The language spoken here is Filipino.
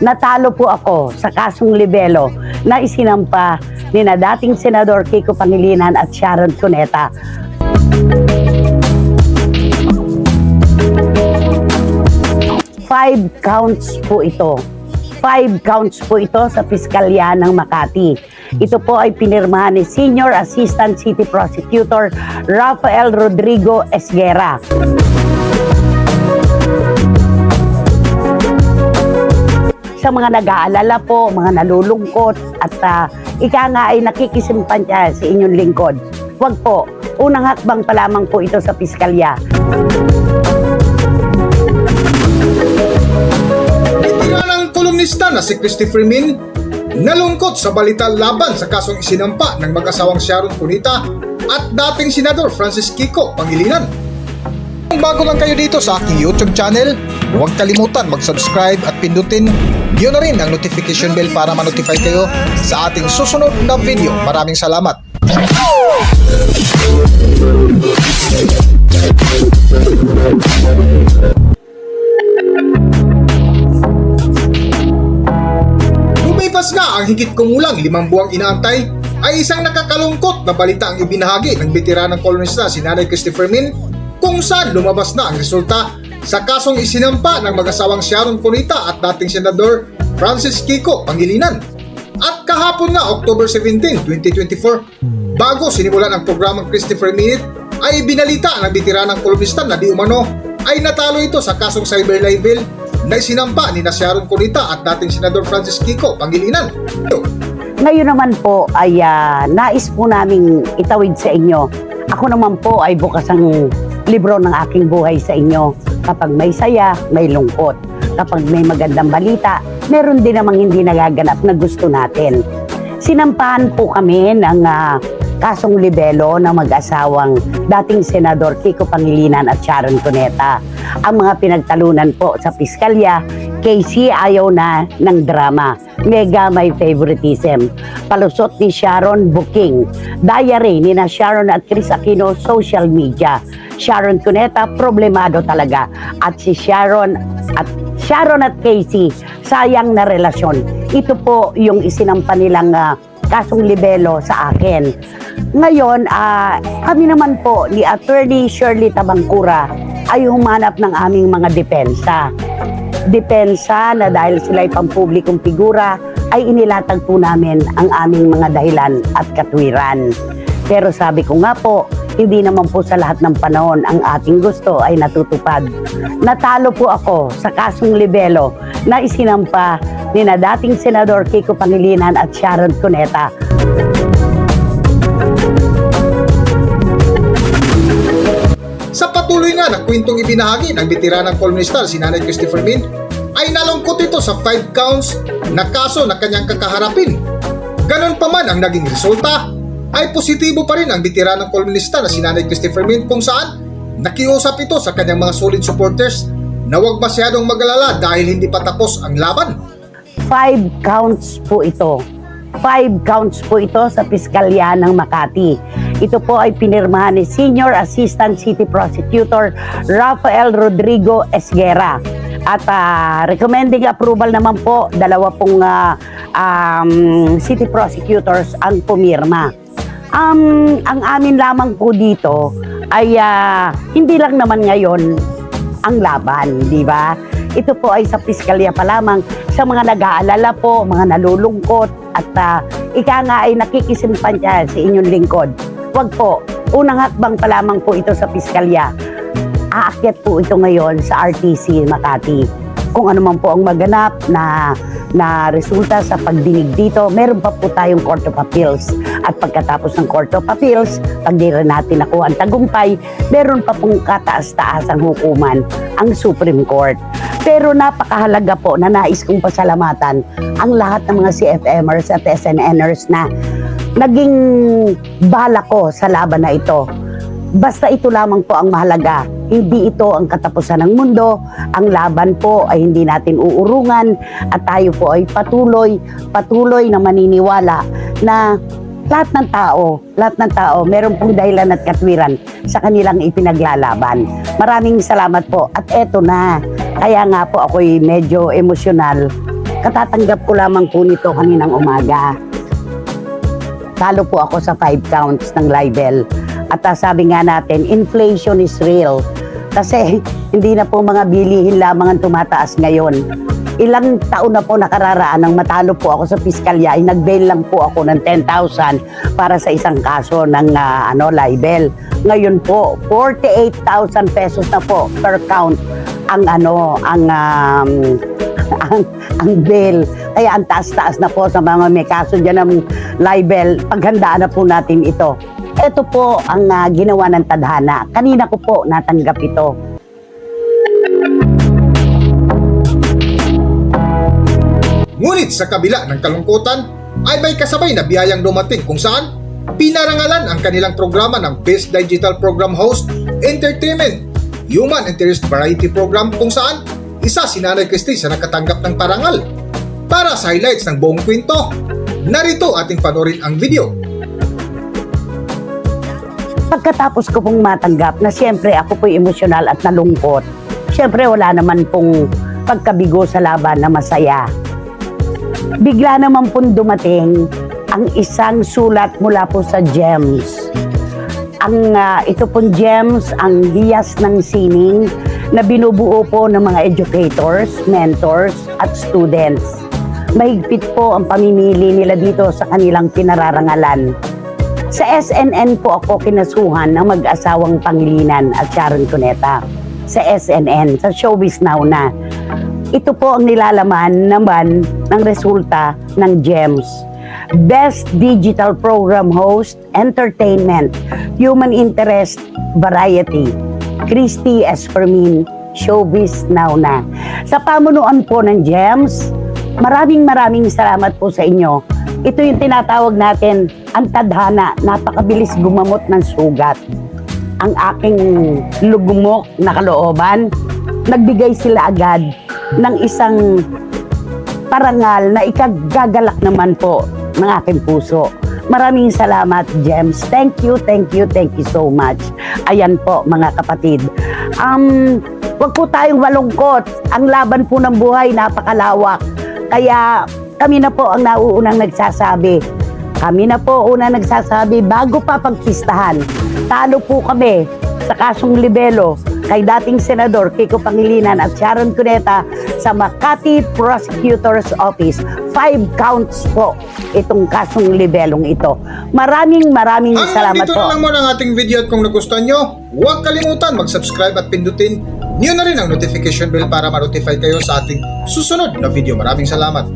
Natalo po ako sa kasong libelo na isinampa ni na dating Senador Kiko Pangilinan at Sharon Cuneta. Five counts po ito. 5 counts po ito sa Piskalya ng Makati. Ito po ay pinirmahan ni Senior Assistant City Prosecutor Rafael Rodrigo Esguera. Sa mga nag-aalala po, mga nalulungkot at ika nga ay nakikisimpanya sa inyong lingkod. Huwag po, unang hakbang pa lamang po ito sa Piskalya. Veteranang kolumnista na si Christopher Min nalungkot sa balita laban sa kasong isinampa ng mag-asawang Sharon Cuneta at dating Senador Francis Kiko Pangilinan. Kung bago lang kayo dito sa aking YouTube channel, huwag kalimutan mag-subscribe at pindutin yun na rin ang notification bell para ma-notify kayo sa ating susunod na video. Maraming salamat! Lumipas na ang higit kumulang 5 buwang inaantay ay isang nakakalungkot na balita ang ibinahagi ng veteranang kolonista si Nanay Christopher Min kung saan lumabas na ang resulta sa kasong isinampa ng mag-asawang Sharon Cuneta at dating Senador Francis Kiko Pangilinan. At kahapon na October 17, 2024, bago sinimulan ang programang Christopher Minute, ay binalita ng veteranang kolumnista na di umano ay natalo ito sa kasong cyber libel na isinampa ni Sharon Cuneta at dating Senador Francis Kiko Pangilinan. Ngayon naman po ay nais po naming itawid sa inyo. Ako naman po ay bukas ang libro ng aking buhay sa inyo. Kapag may saya, may lungkot. Kapag may magandang balita, meron din namang hindi nagaganap na gusto natin. Sinampahan po kami ng kasong libelo ng mag-asawang dating Senador Kiko Pangilinan at Sharon Cuneta. Ang mga pinagtalunan po sa Piskalya, Casey ayaw na ng drama. Mega may favoritism. Palusot ni Sharon booking. Diary ni na Sharon at Chris Aquino social media. Sharon Cuneta problemado talaga. At si Sharon at Casey sayang na relasyon. Ito po yung isinampa nilang kasong libelo sa akin. Ngayon, kami naman po ni Attorney Shirley Tabangcura ay humanap ng aming mga depensa. Depensa na dahil sila'y pampublikong figura ay inilatag po namin ang aming mga dahilan at katwiran. Pero sabi ko nga po, hindi naman po sa lahat ng panahon ang ating gusto ay natutupad. Natalo po ako sa kasong libelo na isinampa ni na dating Senador Kiko Pangilinan at Sharon Cuneta. Sa patuloy nga na kwentong ibinahagi ng veteranang kolumnista si Nanay Christopher Min, ay nalungkot ito sa 5 counts na kaso na kanyang kakaharapin. Ganon pa man ang naging resulta, ay positibo pa rin ang veteranang kolumnista na si Nanay Christopher Min kung saan nakiusap ito sa kanyang mga solid supporters na huwag masyadong mag-alala dahil hindi pa tapos ang laban. 5 counts po ito. 5 counts po ito sa Piskalya ng Makati. Ito po ay pinirmahan ni Senior Assistant City Prosecutor Rafael Rodrigo Esguera. At recommending approval naman po, 2 pong city prosecutors ang pumirma. Ang amin lamang po dito ay hindi lang naman ngayon ang laban, di ba? Ito po ay sa Piskalya pa lamang. Sa mga nag-aalala po, mga nalulungkot at ika nga ay nakikisimpanya sa inyong lingkod. Huwag po, unang hakbang pa lamang po ito sa Piskalya. Aakyat po ito ngayon sa RTC Makati. Kung ano man po ang maganap na resulta sa pagdinig dito, meron pa po tayong Court of Appeals. At pagkatapos ng Court of Appeals, pag di rin natin nakuha ang tagumpay, meron pa pong kataas-taasang hukuman ang Supreme Court. Pero napakahalaga po na nais kong pasalamatan ang lahat ng mga CFMers at SNNers na naging bala ko sa laban na ito. Basta ito lamang po ang mahalaga. Hindi ito ang katapusan ng mundo. Ang laban po ay hindi natin uurungan at tayo po ay patuloy na maniniwala na lahat ng tao, meron pong dahilan at katwiran sa kanilang ipinaglalaban. Maraming salamat po. At eto na, kaya nga po ako'y medyo emosyonal Katatanggap ko lamang po nito kaninang umaga. Talo po ako sa 5 counts ng libel. At sabi nga natin, inflation is real. Kasi hindi na po mga bilihin lamang ang tumataas ngayon. Ilang taon na po nakararaan nang matalo po ako sa piskalya, ay nag-bail lang po ako ng 10,000 para sa isang kaso ng libel. Ngayon po, 48,000 pesos na po per count ang ang bail. Kaya ang taas-taas na po sa mga may kaso dyan ng libel. Paghandaan na po natin ito. Ito po ang ginawa ng tadhana. Kanina ko po natanggap ito. Ngunit sa kabila ng kalungkutan ay may kasabay na biyayang dumating kung saan pinarangalan ang kanilang programa ng Best Digital Program Host Entertainment Human Interest Variety Program kung saan isa si Nanay Christy sa nakatanggap ng parangal. Para sa highlights ng buong kwento, narito ating panoorin ang video. Pagkatapos ko pong matanggap na siyempre ako po'y emosyonal at nalungkot, siyempre wala naman pong pagkabigo sa laban na masaya. Bigla naman pong dumating ang isang sulat mula po sa GEMS. Ito pong GEMS, ang hiyas ng sining na binubuo po ng mga educators, mentors at students. Mahigpit po ang pamimili nila dito sa kanilang pinararangalan. Sa SNN po ako kinasuhan ng mag-asawang Pangilinan at Sharon Cuneta. Sa SNN, sa Showbiz Now na. Ito po ang nilalaman naman ng resulta ng GEMS. Best Digital Program Host, Entertainment, Human Interest, Variety. Christy Espermin, Showbiz Now na. Sa pamunuan po ng GEMS, maraming salamat po sa inyo. Ito yung tinatawag natin, ang tadhana, napakabilis gumamot ng sugat. Ang aking lugmok na kalooban, nagbigay sila agad ng isang parangal na ikagagalak naman po ng aking puso. Maraming salamat, Gems. Thank you so much. Ayan po, mga kapatid. Wag po tayong malungkot. Ang laban po ng buhay, napakalawak. Kaya kami na po ang nauunang nagsasabi. Kami na po unang nagsasabi bago pa pagpistahan. Talo po kami sa kasong libelo kay dating Senador Kiko Pangilinan at Sharon Cuneta sa Makati Prosecutor's Office. 5 counts po itong kasong libelong ito. Maraming salamat dito po. na lang muna ang ating video at kung nagustuhan nyo, huwag kalimutan mag-subscribe at pindutin nyo na rin ang notification bell para ma-notify kayo sa ating susunod na video. Maraming salamat.